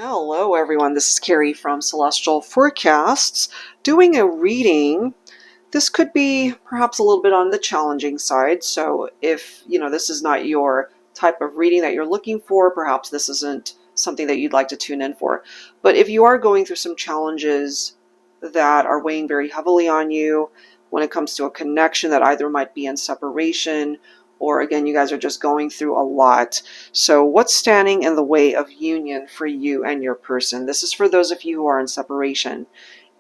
Hello everyone, this is Carrie from Celestial Forecasts doing a reading. This could be perhaps a little bit on the challenging side, so if this is not your type of reading that you're looking for, perhaps this isn't something that you'd like to tune in for. But if you are going through some challenges that are weighing very heavily on you when it comes to a connection that either might be in separation, or again, you guys are just going through a lot. So what's standing in the way of union for you and your person? This is for those of you who are in separation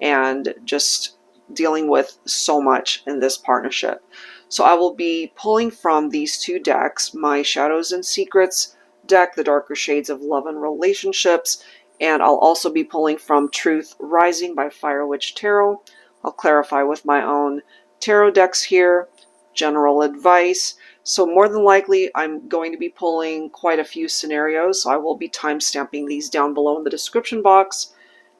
and just dealing with so much in this partnership. So I will be pulling from these two decks, my Shadows and Secrets deck, the Darker Shades of Love and Relationships, and I'll also be pulling from Truth Rising by Fire Witch Tarot. I'll clarify with my own tarot decks here, general advice. So more than likely, I'm going to be pulling quite a few scenarios, so I will be time-stamping these down below in the description box.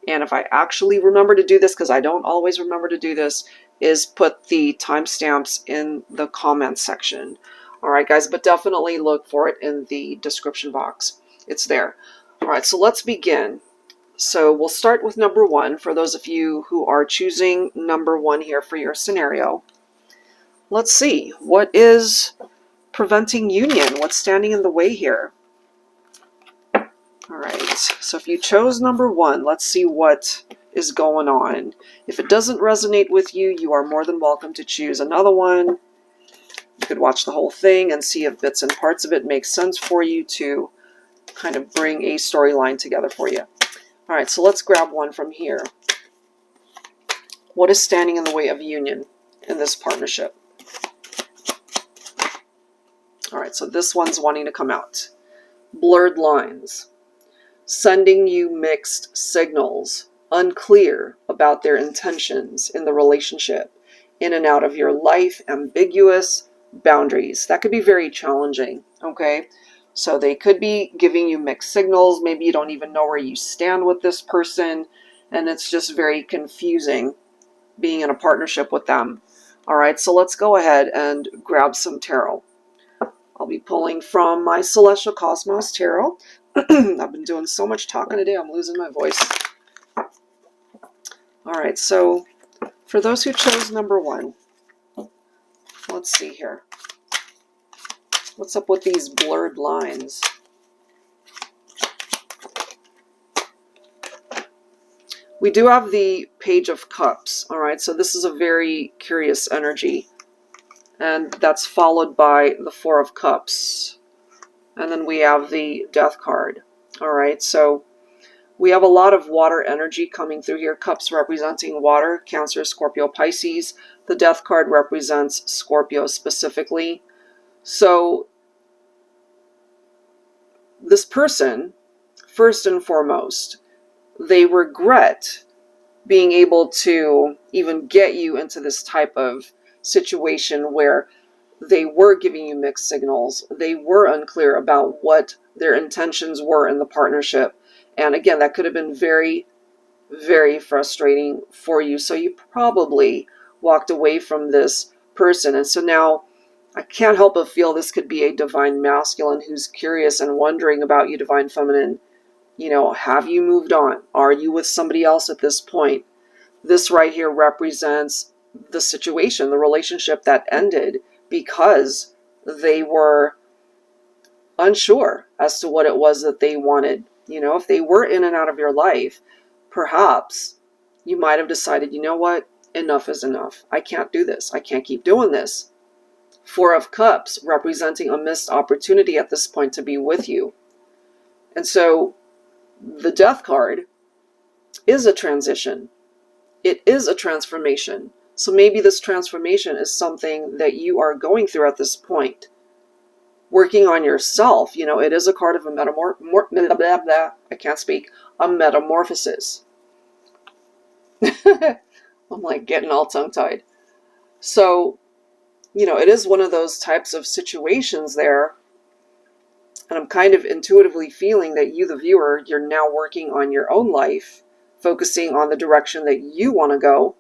And if I actually remember to do this, because I don't always remember to do this, is put the timestamps in the comments section. All right, guys, but definitely look for it in the description box. It's there. All right, so let's begin. So we'll start with number one, for those of you who are choosing number one here for your scenario. Let's see, what is preventing union? What's standing in the way here? All right, so if you chose number one, let's see what is going on. If it doesn't resonate with you, you are more than welcome to choose another one. You could watch the whole thing and see if bits and parts of it make sense for you to kind of bring a storyline together for you. All right, so let's grab one from here. What is standing in the way of union in this partnership? All right, so this one's wanting to come out. Blurred lines. Sending you mixed signals. Unclear about their intentions in the relationship. In and out of your life. Ambiguous. Boundaries. That could be very challenging, okay? So they could be giving you mixed signals. Maybe you don't even know where you stand with this person. And it's just very confusing being in a partnership with them. All right, so let's go ahead and grab some tarot. I'll be pulling from my Celestial Cosmos Tarot. I've been doing so much talking today, I'm losing my voice. All right, so for those who chose number one, let's see here. What's up with these blurred lines? We do have the Page of Cups, all right? So this is a very curious energy. And that's followed by the Four of Cups. And then we have the Death card. All right, so we have a lot of water energy coming through here. Cups representing water, Cancer, Scorpio, Pisces. The Death card represents Scorpio specifically. So this person, first and foremost, they regret being able to even get you into this type of situation where they were giving you mixed signals. They were unclear about what their intentions were in the partnership. And again, that could have been very, very frustrating for you. So you probably walked away from this person. And so now I can't help but feel this could be a divine masculine who's curious and wondering about you, divine feminine. You know, have you moved on? Are you with somebody else at this point? This right here represents the situation, the relationship that ended because they were unsure as to what it was that they wanted. You know, if they were in and out of your life, perhaps you might have decided, you know what, enough is enough. I can't do this. I can't keep doing this. Four of Cups representing a missed opportunity at this point to be with you. And so the Death card is a transition. It is a transformation. So maybe this transformation is something that you are going through at this point. Working on yourself. You know, it is a card of a I can't speak. A metamorphosis. I'm like getting all tongue-tied. So, you know, it is one of those types of situations there. And I'm kind of intuitively feeling that you, the viewer, you're now working on your own life, focusing on the direction that you want to go,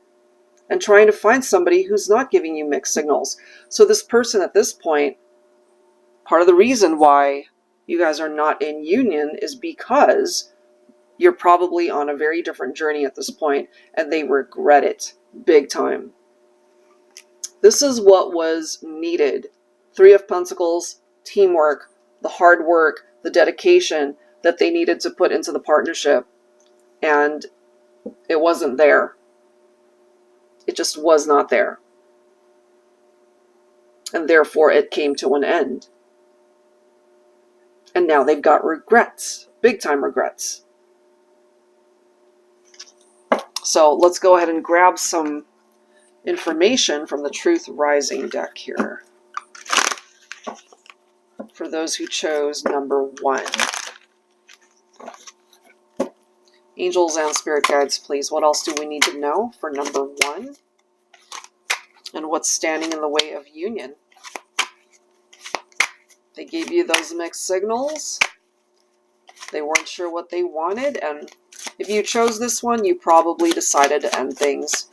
and trying to find somebody who's not giving you mixed signals. So this person at this point, part of the reason why you guys are not in union is because You're probably on a very different journey at this point, and they regret it big time. This is what was needed. Three of Pentacles, teamwork, the hard work, the dedication that they needed to put into the partnership. And it wasn't there. It just was not there. And therefore it came to an end. And now they've got regrets, big time regrets. So let's go ahead and grab some information from the Truth Rising deck here. For those who chose number 1. Angels and spirit guides, please. What else do we need to know for number 1? And what's standing in the way of union? They gave you those mixed signals. They weren't sure what they wanted. And if you chose this one, you probably decided to end things.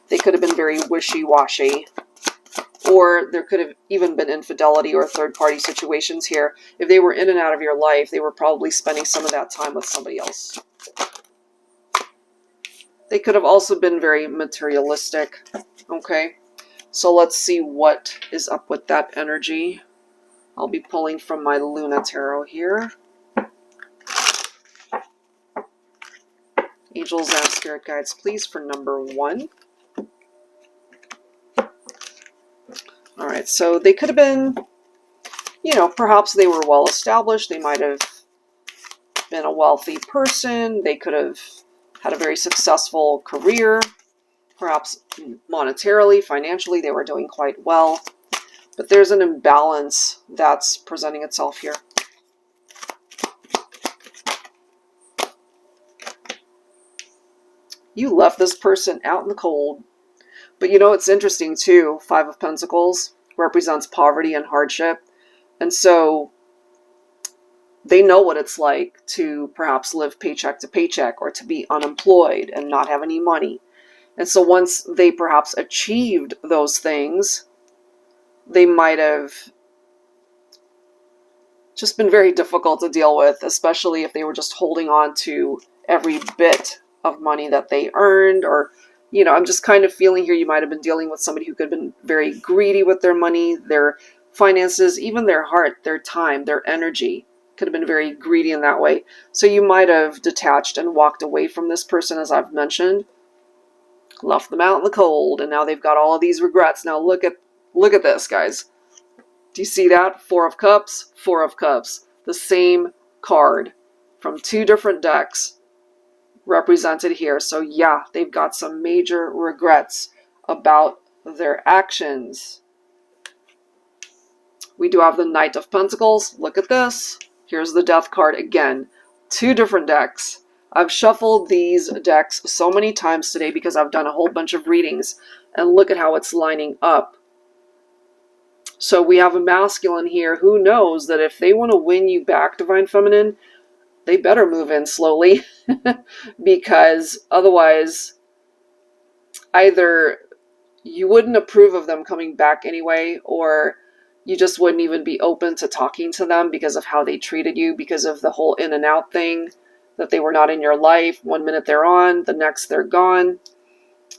They could have been very wishy-washy. Or there could have even been infidelity or third-party situations here. If they were in and out of your life, they were probably spending some of that time with somebody else. They could have also been very materialistic. Okay, so let's see what is up with that energy. I'll be pulling from my Luna Tarot here. Angels and spirit guides, please, for number 1. All right, so they could have been, you know, perhaps they were well established. They might have been a wealthy person. They could have had a very successful career. Perhaps monetarily, financially, they were doing quite well. But there's an imbalance that's presenting itself here. You left this person out in the cold. But you know, it's interesting too. 5 of Pentacles represents poverty and hardship. And so they know what it's like to perhaps live paycheck to paycheck or to be unemployed and not have any money. And so once they perhaps achieved those things, they might have just been very difficult to deal with, especially if they were just holding on to every bit of money that they earned. Or, you know, I'm just kind of feeling here you might have been dealing with somebody who could have been very greedy with their money, their finances, even their heart, their time, their energy. Could have been very greedy in that way. So you might have detached and walked away from this person, as I've mentioned. Left them out in the cold, and now they've got all of these regrets. Now look at this, guys. Do you see that? 4 of Cups, 4 of Cups. The same card from 2 different decks represented here. So yeah, they've got some major regrets about their actions. We do have the Knight of Pentacles. Look at this. Here's the Death card again. 2 different decks. I've shuffled these decks so many times today because I've done a whole bunch of readings. And look at how it's lining up. So we have a masculine here who knows that if they want to win you back, Divine Feminine, they better move in slowly. Because otherwise, either you wouldn't approve of them coming back anyway, or you just wouldn't even be open to talking to them because of how they treated you, because of the whole in and out thing, that they were not in your life. 1 minute they're on, the next they're gone.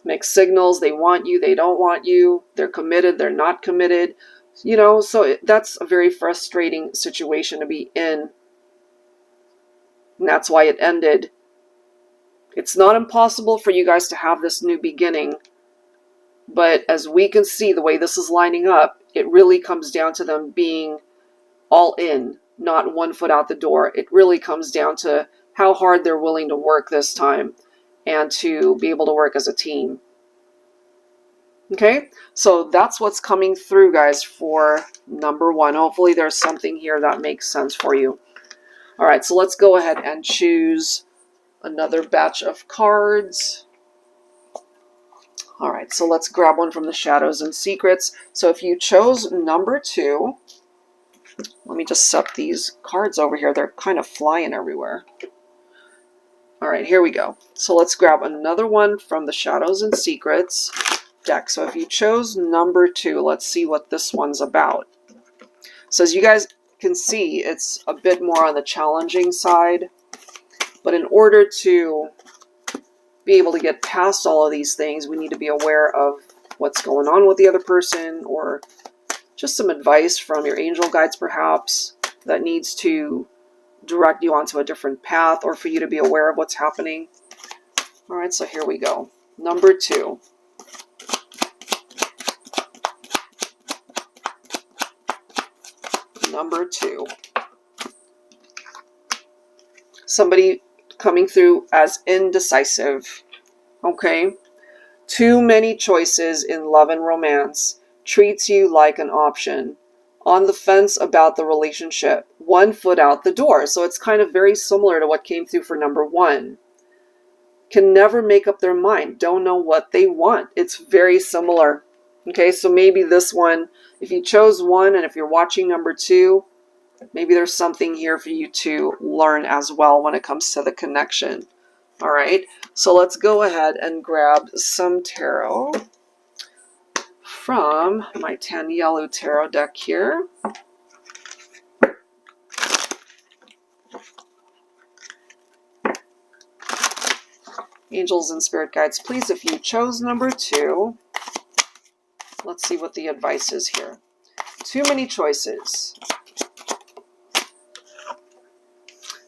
Mixed signals, they want you, they don't want you, they're committed, they're not committed. You know, so that's a very frustrating situation to be in. And that's why it ended. It's not impossible for you guys to have this new beginning. But as we can see, the way this is lining up, it really comes down to them being all in, not 1 foot out the door. It really comes down to how hard they're willing to work this time and to be able to work as a team. Okay, so that's what's coming through, guys, for number 1. Hopefully there's something here that makes sense for you. All right, so let's go ahead and choose another batch of cards. All right, so let's grab one from the Shadows and Secrets. So if you chose number 2, let me just set these cards over here. They're kind of flying everywhere. All right, here we go. So let's grab another one from the Shadows and Secrets deck. So if you chose number 2, let's see what this one's about. So as you guys can see, it's a bit more on the challenging side. But in order to be able to get past all of these things, we need to be aware of what's going on with the other person, or just some advice from your angel guides perhaps that needs to direct you onto a different path, or for you to be aware of what's happening. All right, so here we go. Number 2. Number 2. Somebody coming through as indecisive. Okay? Too many choices in love and romance. Treats you like an option. On the fence about the relationship. 1 foot out the door. So it's kind of very similar to what came through for number 1. Can never make up their mind. Don't know what they want. It's very similar. Okay, so maybe this one, if you chose 1 and if you're watching number 2, maybe there's something here for you to learn as well when it comes to the connection. All right, so let's go ahead and grab some tarot from my TANIELU tarot deck here. Angels and spirit guides, please, if you chose number 2, let's see what the advice is here. Too many choices.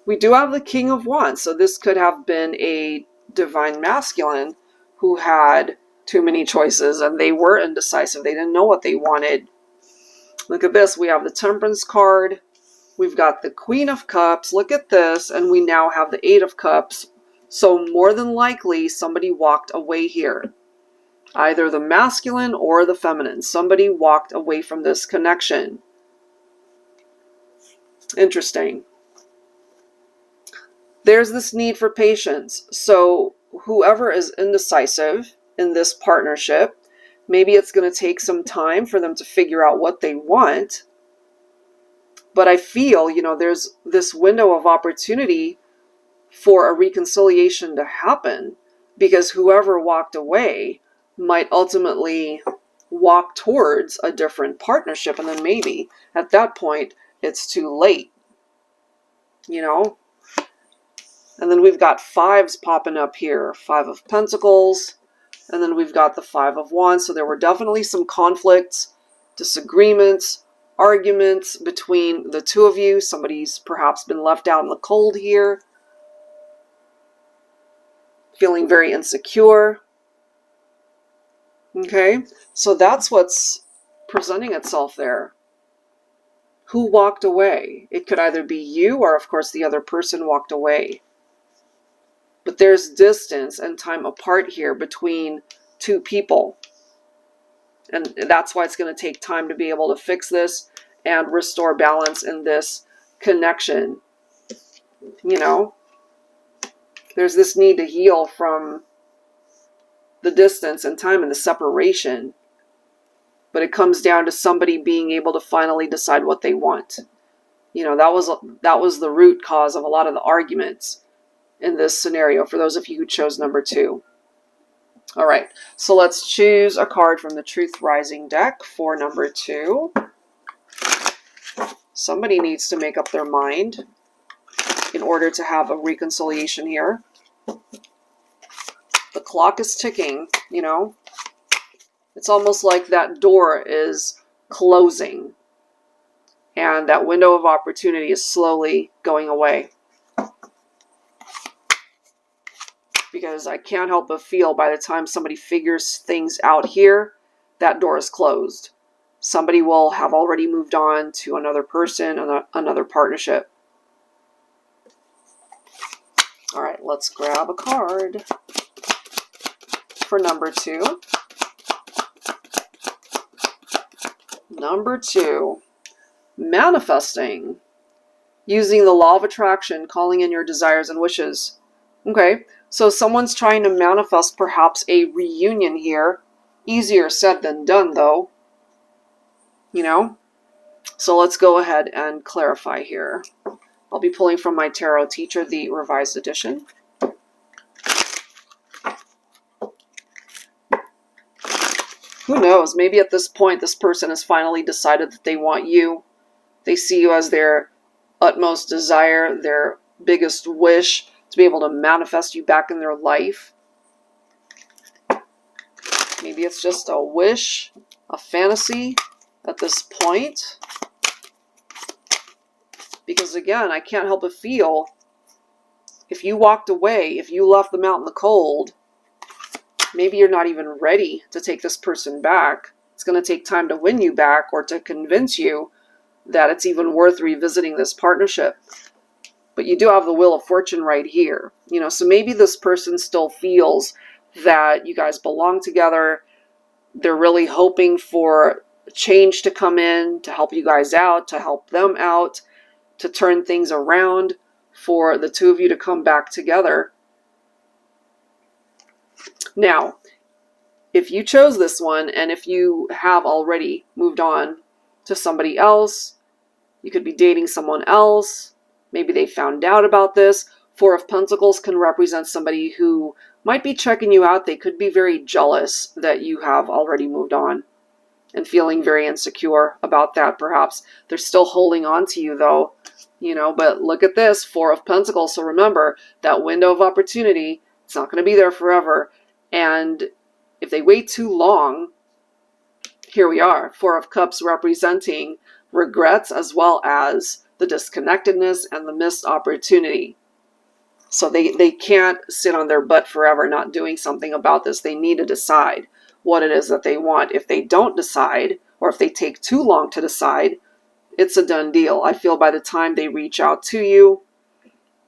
We do have the King of Wands, so this could have been a divine masculine who had too many choices and they were indecisive. They didn't know what they wanted. Look at this. We have the Temperance card. We've got the Queen of Cups. Look at this. And we now have the 8 of Cups. So more than likely, somebody walked away here. Either the masculine or the feminine. Somebody walked away from this connection. Interesting. There's this need for patience. So whoever is indecisive in this partnership, maybe it's going to take some time for them to figure out what they want. But I feel, there's this window of opportunity for a reconciliation to happen, because whoever walked away might ultimately walk towards a different partnership, and then maybe at that point it's too late. And then we've got 5s popping up here. 5 of Pentacles. And then we've got the 5 of Wands. So there were definitely some conflicts, disagreements, arguments between the 2 of you. Somebody's perhaps been left out in the cold here. Feeling very insecure. Okay, so that's what's presenting itself there. Who walked away? It could either be you or, of course, the other person walked away. But there's distance and time apart here between 2 people. And that's why it's going to take time to be able to fix this and restore balance in this connection. There's this need to heal from the distance and time and the separation. But it comes down to somebody being able to finally decide what they want. That was the root cause of a lot of the arguments in this scenario, for those of you who chose number 2. All right, so let's choose a card from the Truth Rising deck for number 2. Somebody needs to make up their mind in order to have a reconciliation here. The clock is ticking, It's almost like that door is closing and that window of opportunity is slowly going away. Because I can't help but feel by the time somebody figures things out here, that door is closed. Somebody will have already moved on to another person, another partnership. All right, let's grab a card for number 2. Number 2, manifesting. Using the law of attraction, calling in your desires and wishes. Okay, so someone's trying to manifest perhaps a reunion here. Easier said than done, though. So let's go ahead and clarify here. I'll be pulling from my Tarot Teacher, the revised edition. Who knows? Maybe at this point, this person has finally decided that they want you. They see you as their utmost desire, their biggest wish. It's to be able to manifest you back in their life. Maybe it's just a wish, a fantasy at this point. Because again, I can't help but feel if you walked away, if you left them out in the cold, maybe you're not even ready to take this person back. It's going to take time to win you back or to convince you that it's even worth revisiting this partnership. But you do have the Wheel of Fortune right here. You know, so maybe this person still feels that you guys belong together. They're really hoping for change to come in, to help you guys out, to help them out, to turn things around, for the two of you to come back together. Now, if you chose this one, and if you have already moved on to somebody else, you could be dating someone else, maybe they found out about this. Four of Pentacles can represent somebody who might be checking you out. They could be very jealous that you have already moved on and feeling very insecure about that, perhaps. They're still holding on to you, though, you know, but look at this, Four of Pentacles. So remember, that window of opportunity, it's not going to be there forever. And if they wait too long, here we are, Four of Cups representing regrets as well as the disconnectedness and the missed opportunity. So they can't sit on their butt forever not doing something about this. They need to decide what it is that they want. If they don't decide, or if they take too long to decide, it's a done deal. I feel by the time they reach out to you,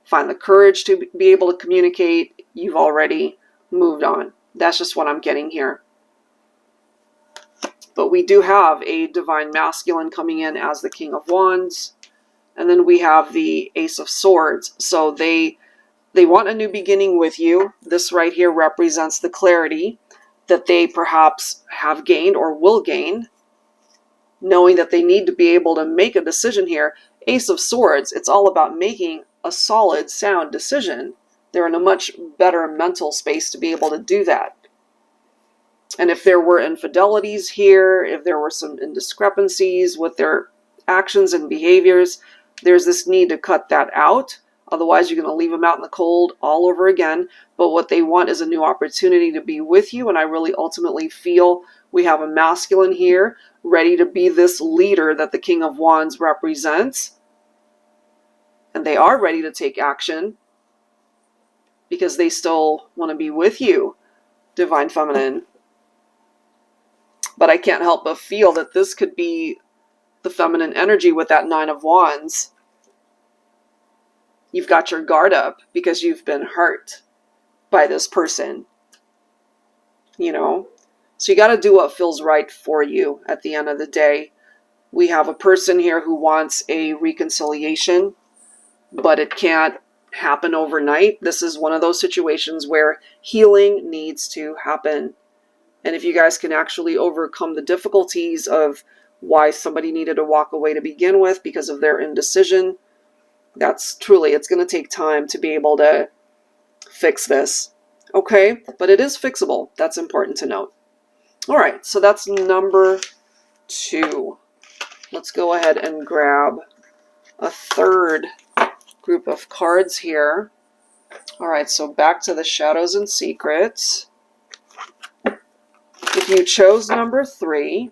find the courage to be able to communicate, you've already moved on. That's just what I'm getting here. But we do have a Divine Masculine coming in as the King of Wands. And then we have the Ace of Swords. So they want a new beginning with you. This right here represents the clarity that they perhaps have gained or will gain, knowing that they need to be able to make a decision here. Ace of Swords, it's all about making a solid, sound decision. They're in a much better mental space to be able to do that. And if there were infidelities here, if there were some indiscrepancies with their actions and behaviors, there's this need to cut that out. Otherwise, you're going to leave them out in the cold all over again. But what they want is a new opportunity to be with you. And I really ultimately feel we have a masculine here ready to be this leader that the King of Wands represents. And they are ready to take action because they still want to be with you, Divine Feminine. But I can't help but feel that this could be the feminine energy with that Nine of Wands. You've got your guard up because you've been hurt by this person, you know? So you got to do what feels right for you at the end of the day. We have a person here who wants a reconciliation, but it can't happen overnight. This is one of those situations where healing needs to happen. And if you guys can actually overcome the difficulties of why somebody needed to walk away to begin with because of their indecision, that's truly, it's going to take time to be able to fix this. Okay, but it is fixable. That's important to note. All right, so that's number 2. Let's go ahead and grab a third group of cards here. All right, so back to the Shadows and Secrets. If you chose number 3,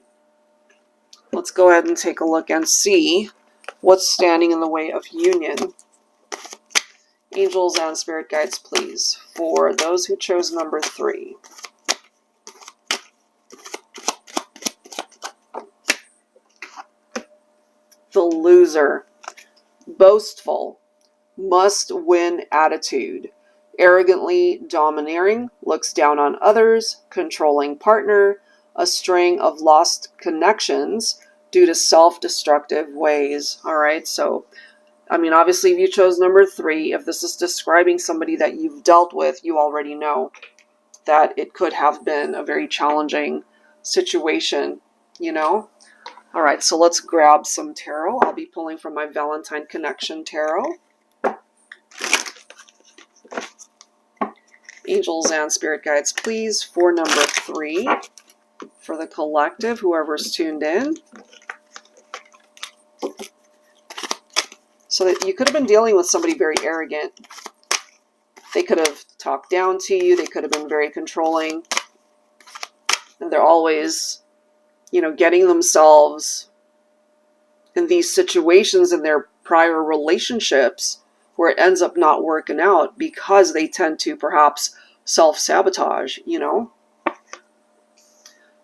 let's go ahead and take a look and see what's standing in the way of union. Angels and spirit guides, please, for those who chose number 3. The Loser. Boastful. Must-win attitude. Arrogantly domineering. Looks down on others. Controlling partner. A string of lost connections due to self-destructive ways. All right, so, I mean, obviously, if you chose number 3, if this is describing somebody that you've dealt with, you already know that it could have been a very challenging situation, you know? All right, so let's grab some tarot. I'll be pulling from my Valentine Connection tarot. Angels and spirit guides, please, for number 3. For the collective, whoever's tuned in. So that you could have been dealing with somebody very arrogant. They could have talked down to you. They could have been very controlling. And they're always, you know, getting themselves in these situations in their prior relationships where it ends up not working out because they tend to perhaps self-sabotage, you know.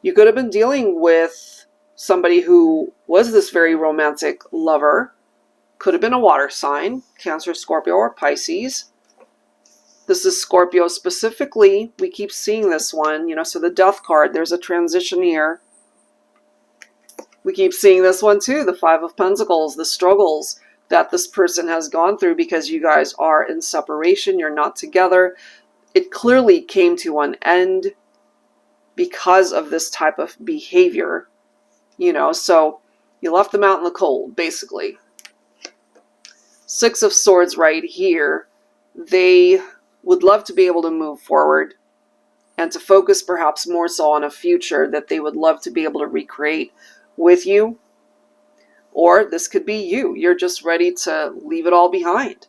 You could have been dealing with somebody who was this very romantic lover. Could have been a water sign, Cancer, Scorpio, or Pisces. This is Scorpio specifically. We keep seeing this one, you know, so the Death card, there's a transition here. We keep seeing this one too, the Five of Pentacles, the struggles that this person has gone through because you guys are in separation, you're not together. It clearly came to an end because of this type of behavior, you know, so you left them out in the cold, basically. Six of Swords right here. They would love to be able to move forward and to focus perhaps more so on a future that they would love to be able to recreate with you. Or this could be you. You're just ready to leave it all behind.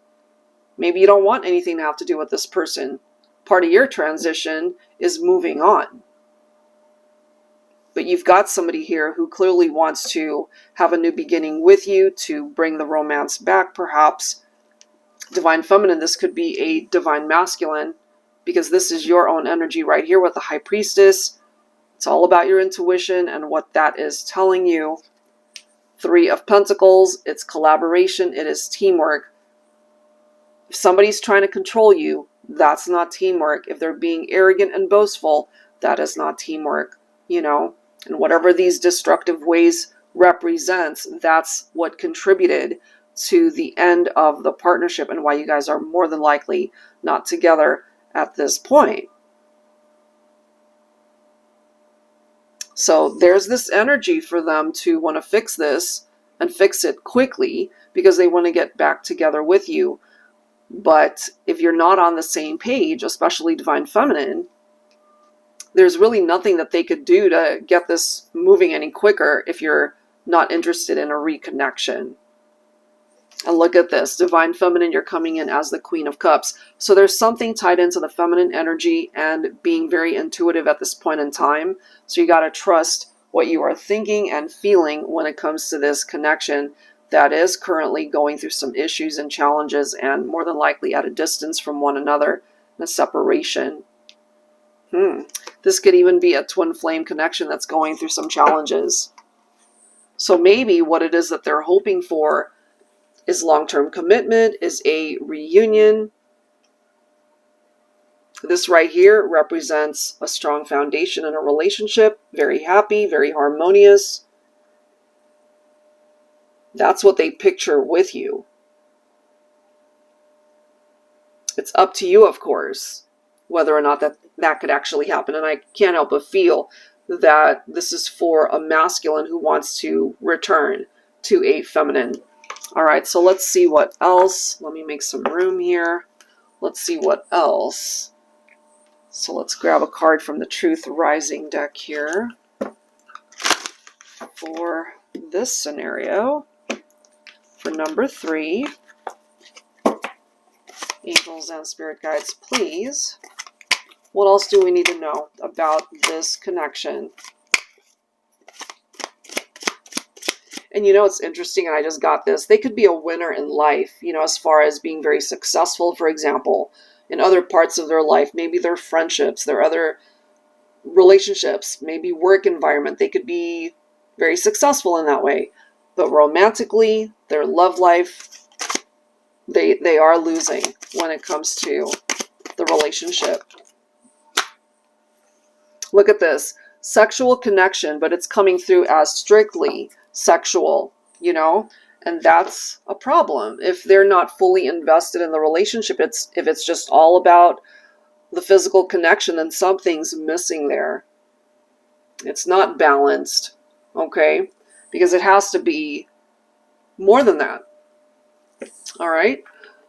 Maybe you don't want anything to have to do with this person. Part of your transition is moving on. But you've got somebody here who clearly wants to have a new beginning with you, to bring the romance back perhaps. Divine Feminine, this could be a Divine Masculine, because this is your own energy right here with the High Priestess. It's all about your intuition and what that is telling you. Three of Pentacles, it's collaboration, it is teamwork. If somebody's trying to control you, that's not teamwork. If they're being arrogant and boastful, that is not teamwork, you know. And whatever these destructive ways represents, that's what contributed to the end of the partnership and why you guys are more than likely not together at this point. So there's this energy for them to want to fix this and fix it quickly because they want to get back together with you. But if you're not on the same page, especially Divine Feminine, there's really nothing that they could do to get this moving any quicker if you're not interested in a reconnection. And look at this, Divine Feminine, you're coming in as the Queen of Cups. So there's something tied into the feminine energy and being very intuitive at this point in time. So you got to trust what you are thinking and feeling when it comes to this connection that is currently going through some issues and challenges and more than likely at a distance from one another, in a separation. This could even be a twin flame connection that's going through some challenges. So maybe what it is that they're hoping for is long-term commitment, is a reunion. This right here represents a strong foundation in a relationship, very happy, very harmonious. That's what they picture with you. It's up to you, of course, whether or not that could actually happen. And I can't help but feel that this is for a masculine who wants to return to a feminine. All right, so let's see what else. Let me make some room here. Let's see what else. So let's grab a card from the Truth Rising deck here for this scenario. For number 3, angels and spirit guides, please. What else do we need to know about this connection? And you know, it's interesting, and I just got this. They could be a winner in life, you know, as far as being very successful, for example, in other parts of their life, maybe their friendships, their other relationships, maybe work environment. They could be very successful in that way. But romantically, their love life, they are losing when it comes to the relationship. Look at this. Sexual connection, but it's coming through as strictly sexual, you know, and that's a problem. If they're not fully invested in the relationship, if it's just all about the physical connection, then something's missing there. It's not balanced, okay? Because it has to be more than that. All right,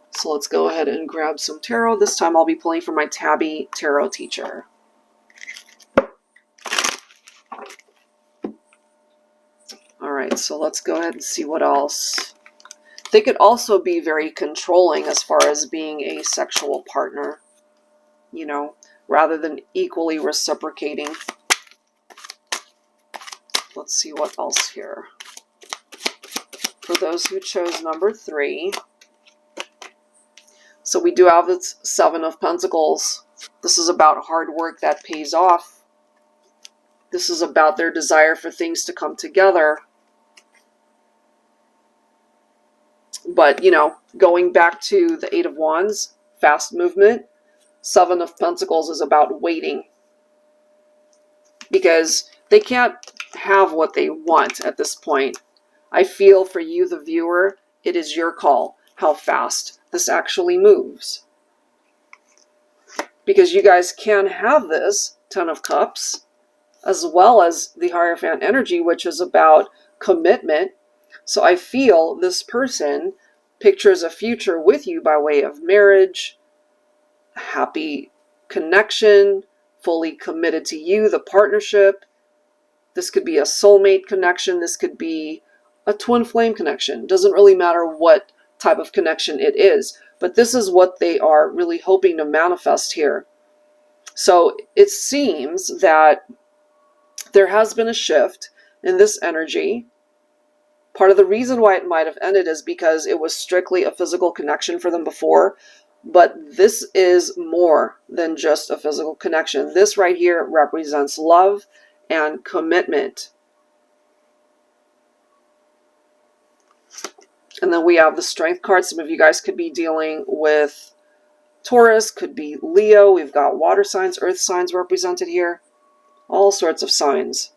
so let's go ahead and grab some tarot. This time I'll be pulling for my Tabby tarot teacher. All right, so let's go ahead and see what else. They could also be very controlling as far as being a sexual partner. you know, rather than equally reciprocating. Let's see what else here. For those who chose number 3. So we do have the 7 of Pentacles. This is about hard work that pays off. This is about their desire for things to come together. But, you know, going back to the 8 of Wands, fast movement, 7 of Pentacles is about waiting. Because they can't have what they want at this point. I feel for you, the viewer, it is your call how fast this actually moves. Because you guys can have this 10 of Cups, as well as the Hierophant energy, which is about commitment. So I feel this person pictures a future with you by way of marriage, happy connection, fully committed to you, the partnership. This could be a soulmate connection. This could be a twin flame connection. Doesn't really matter what type of connection it is. But this is what they are really hoping to manifest here. So it seems that there has been a shift in this energy. Part of the reason why it might have ended is because it was strictly a physical connection for them before. But this is more than just a physical connection. This right here represents love and commitment. And then we have the Strength card. Some of you guys could be dealing with Taurus, could be Leo. We've got water signs, earth signs represented here. All sorts of signs.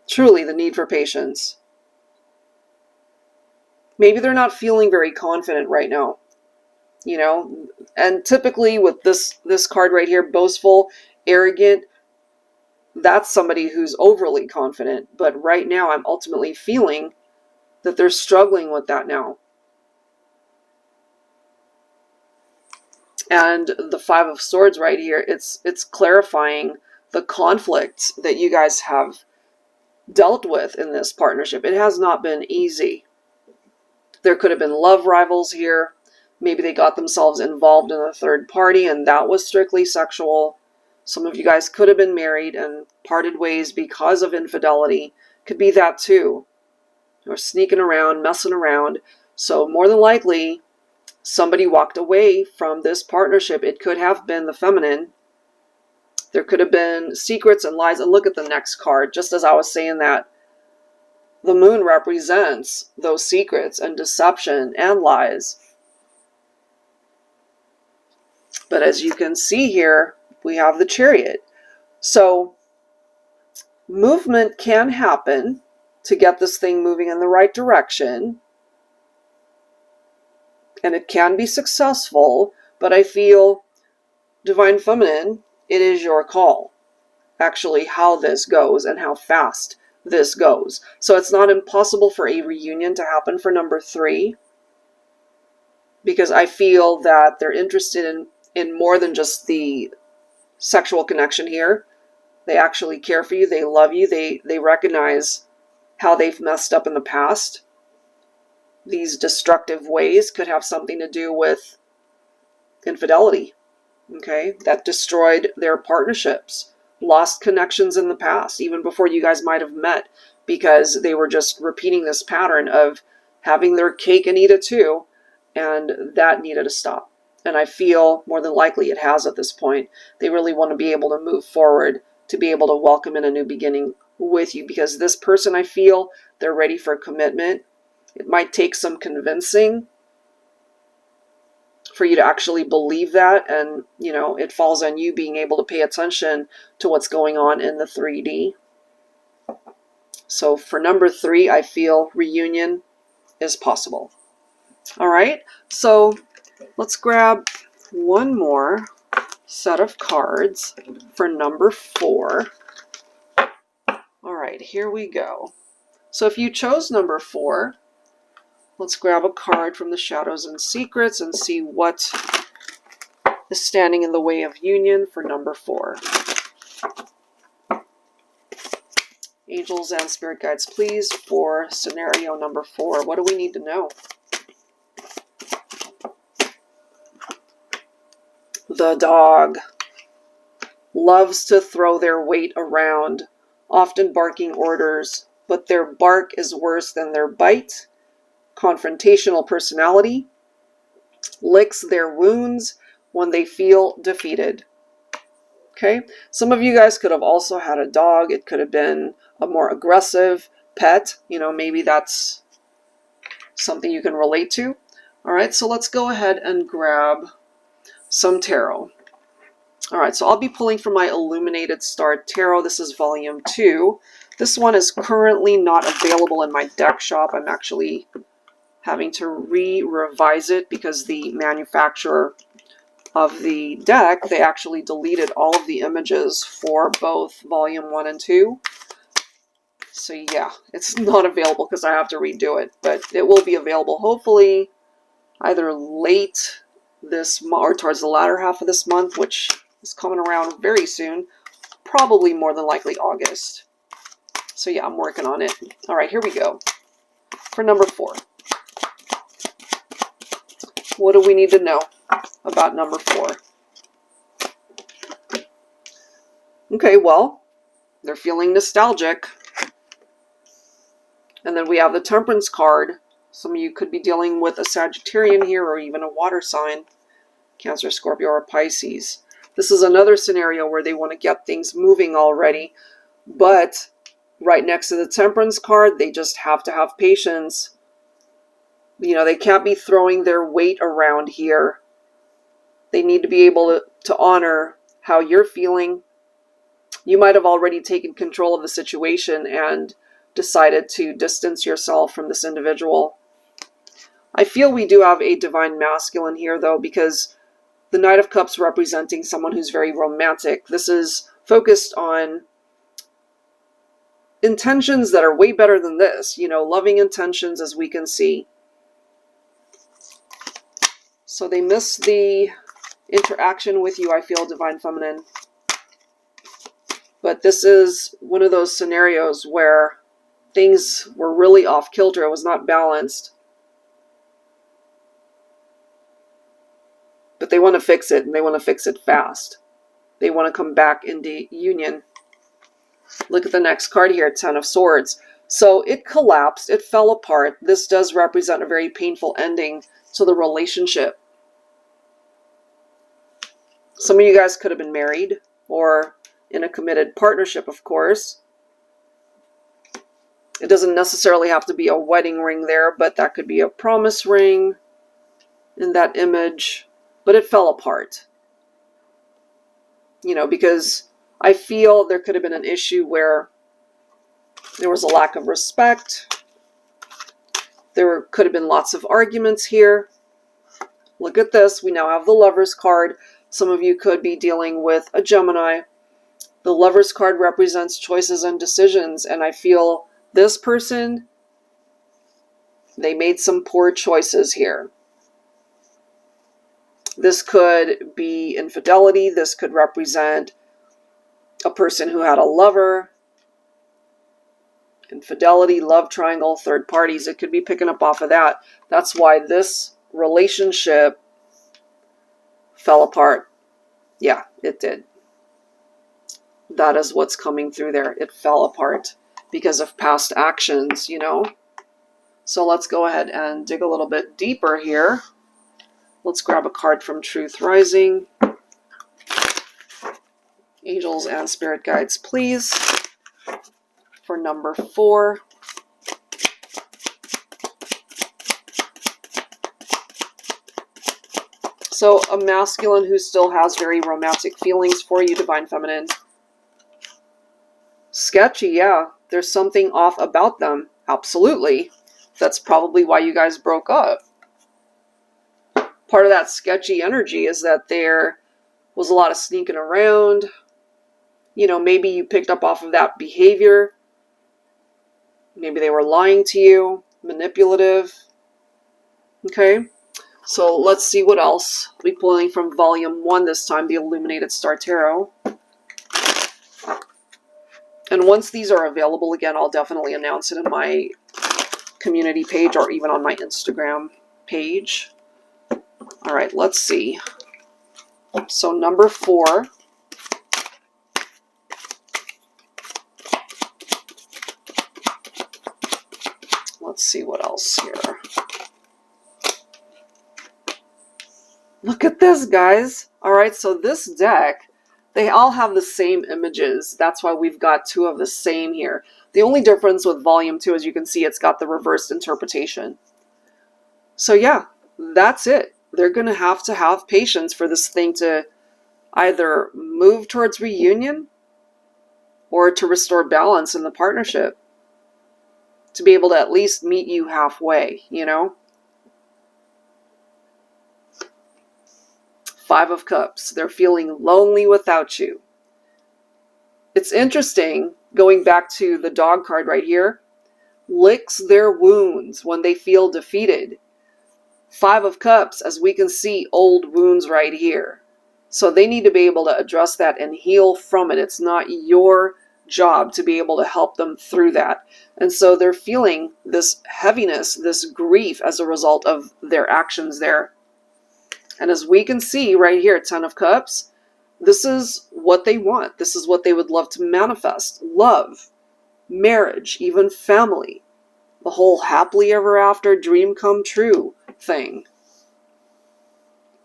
Truly the need for patience. Maybe they're not feeling very confident right now. You know, and typically with this card right here, boastful, arrogant, that's somebody who's overly confident. But right now I'm ultimately feeling that they're struggling with that now. And the 5 of Swords right here, it's clarifying the conflicts that you guys have dealt with in this partnership. It has not been easy. There could have been love rivals here. Maybe they got themselves involved in a third party and that was strictly sexual. Some of you guys could have been married and parted ways because of infidelity. Could be that too. Or sneaking around, messing around. So more than likely, somebody walked away from this partnership. It could have been the feminine. There could have been secrets and lies. And look at the next card. Just as I was saying that, the moon represents those secrets and deception and lies. But as you can see here, we have the Chariot. So movement can happen to get this thing moving in the right direction. And it can be successful, but I feel, Divine Feminine, it is your call. Actually, how this goes and how fast this goes. So it's not impossible for a reunion to happen for number 3. Because I feel that they're interested in more than just the sexual connection here. They actually care for you. They love you. They recognize how they've messed up in the past. These destructive ways could have something to do with infidelity. Okay, that destroyed their partnerships, lost connections in the past, even before you guys might have met, because they were just repeating this pattern of having their cake and eat it too, and that needed to stop. And I feel more than likely it has at this point. They really want to be able to move forward, to be able to welcome in a new beginning with you, because this person, I feel, they're ready for commitment. It might take some convincing for you to actually believe that, and you know, it falls on you being able to pay attention to what's going on in the 3D. So for number 3, I feel reunion is possible. All right, so let's grab one more set of cards for number 4. All right, here we go. So if you chose number 4, let's grab a card from the Shadows and Secrets and see what is standing in the way of union for number 4. Angels and Spirit Guides, please, for scenario number 4. What do we need to know? The dog loves to throw their weight around, often barking orders, but their bark is worse than their bite. Confrontational personality, licks their wounds when they feel defeated. Okay, some of you guys could have also had a dog. It could have been a more aggressive pet. You know, maybe that's something you can relate to. All right, so let's go ahead and grab some tarot. All right, so I'll be pulling from my Illuminated Star Tarot. This is volume 2. This one is currently not available in my deck shop. I'm actually having to revise it because the manufacturer of the deck, they actually deleted all of the images for both volume 1 and 2. So yeah, it's not available because I have to redo it, but it will be available hopefully either late this month or towards the latter half of this month, which is coming around very soon, probably more than likely August. So yeah, I'm working on it. All right, here we go. For number 4. What do we need to know about number 4? Okay, well, they're feeling nostalgic. And then we have the Temperance card. Some of you could be dealing with a Sagittarian here or even a water sign, Cancer, Scorpio, or Pisces. This is another scenario where they want to get things moving already, but right next to the Temperance card, they just have to have patience. You know, they can't be throwing their weight around here. They need to be able to honor how you're feeling. You might have already taken control of the situation and decided to distance yourself from this individual. I feel we do have a divine masculine here, though, because the Knight of Cups representing someone who's very romantic. This is focused on intentions that are way better than this. You know, loving intentions, as we can see. So they miss the interaction with you, I feel, Divine Feminine. But this is one of those scenarios where things were really off kilter. It was not balanced. But they want to fix it, and they want to fix it fast. They want to come back into union. Look at the next card here, Ten of Swords. So it collapsed, it fell apart. This does represent a very painful ending to the relationship. Some of you guys could have been married or in a committed partnership, of course. It doesn't necessarily have to be a wedding ring there, but that could be a promise ring in that image. But it fell apart. You know, because I feel there could have been an issue where there was a lack of respect. There could have been lots of arguments here. Look at this. We now have the Lover's card. Some of you could be dealing with a Gemini. The Lover's card represents choices and decisions, and I feel this person, they made some poor choices here. This could be infidelity. This could represent a person who had a lover. Infidelity, love triangle, third parties. It could be picking up off of that. That's why this relationship fell apart. Yeah, it did. That is what's coming through there. It fell apart because of past actions, you know. So let's go ahead and dig a little bit deeper here. Let's grab a card from Truth Rising. Angels and Spirit Guides, please. For number 4. So a masculine who still has very romantic feelings for you, Divine Feminine. Sketchy, yeah. There's something off about them. Absolutely. That's probably why you guys broke up. Part of that sketchy energy is that there was a lot of sneaking around. You know, maybe you picked up off of that behavior. Maybe they were lying to you, manipulative. Okay, so let's see what else. We'll be pulling from volume 1 this time, the Illuminated Star Tarot. And once these are available again, I'll definitely announce it in my community page or even on my Instagram page. All right, let's see. So number 4. Let's see what else here. Look at this, guys. All right, so this deck, they all have the same images. That's why we've got 2 of the same here. The only difference with volume 2, as you can see, it's got the reversed interpretation. So yeah, that's it. They're going to have patience for this thing to either move towards reunion or to restore balance in the partnership. To be able to at least meet you halfway, you know? 5 of Cups. They're feeling lonely without you. It's interesting, going back to the dog card right here, licks their wounds when they feel defeated. 5 of Cups, as we can see, old wounds right here. So they need to be able to address that and heal from it. It's not your job to be able to help them through that. And so they're feeling this heaviness, this grief as a result of their actions there. And as we can see right here, 10 of Cups, this is what they want. This is what they would love to manifest. Love, marriage, even family. The whole happily ever after, dream come true thing.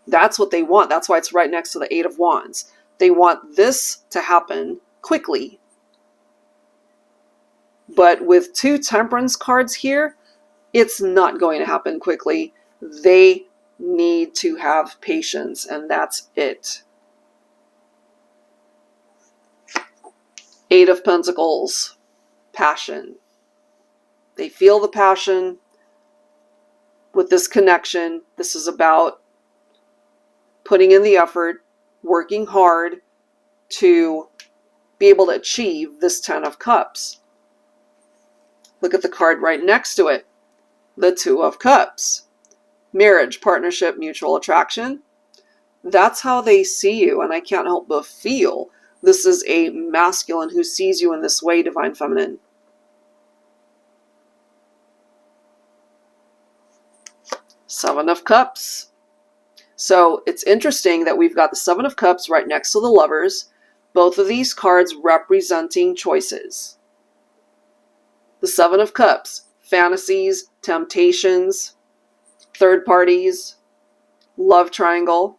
That's what they want. That's why it's right next to the 8 of Wands. They want this to happen quickly. But with 2 Temperance cards here, it's not going to happen quickly. They need to have patience, and that's it. 8 of Pentacles, passion. They feel the passion with this connection. This is about putting in the effort, working hard to be able to achieve this 10 of Cups. Look at the card right next to it, the 2 of Cups. Marriage, partnership, mutual attraction. That's how they see you, and I can't help but feel this is a masculine who sees you in this way, Divine Feminine. 7 of Cups. So it's interesting that we've got the 7 of Cups right next to the Lovers, both of these cards representing choices. The 7 of Cups, fantasies, temptations, third parties, love triangle.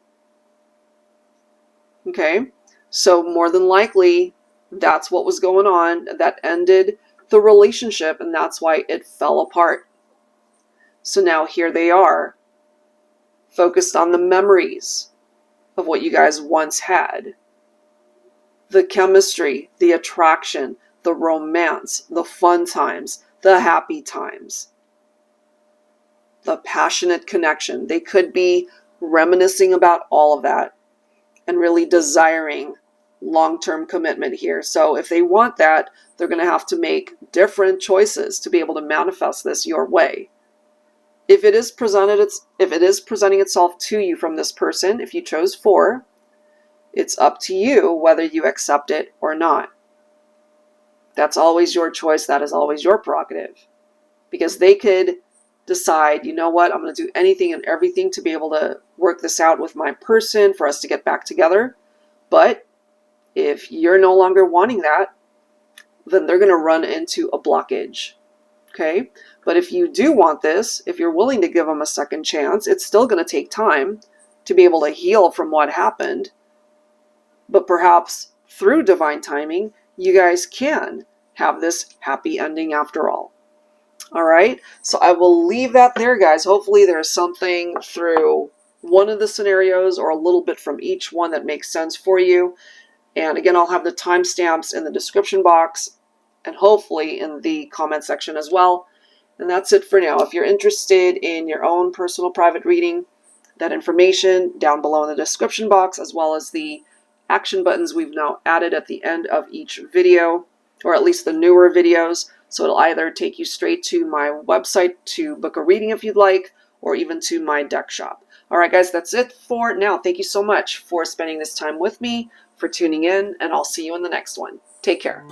Okay, so more than likely, that's what was going on that ended the relationship, and that's why it fell apart. So now here they are, focused on the memories of what you guys once had. The chemistry, the attraction, the romance, the fun times, the happy times. The passionate connection. They could be reminiscing about all of that and really desiring long-term commitment here. So if they want that, they're going to have to make different choices to be able to manifest this your way. If it is presenting itself to you from this person, if you chose 4, it's up to you whether you accept it or not. That's always your choice. That is always your prerogative. Because they could decide, you know what, I'm going to do anything and everything to be able to work this out with my person for us to get back together. But if you're no longer wanting that, then they're going to run into a blockage. Okay? But if you do want this, if you're willing to give them a second chance, it's still going to take time to be able to heal from what happened. But perhaps through divine timing, you guys can have this happy ending after all. All right, so I will leave that there, guys. Hopefully there's something through one of the scenarios or a little bit from each one that makes sense for you. And again, I'll have the timestamps in the description box and hopefully in the comment section as well. And that's it for now. If you're interested in your own personal private reading, that information down below in the description box, as well as the action buttons we've now added at the end of each video, or at least the newer videos. So it'll either take you straight to my website to book a reading if you'd like, or even to my deck shop. All right, guys, that's it for now. Thank you so much for spending this time with me, for tuning in, and I'll see you in the next one. Take care.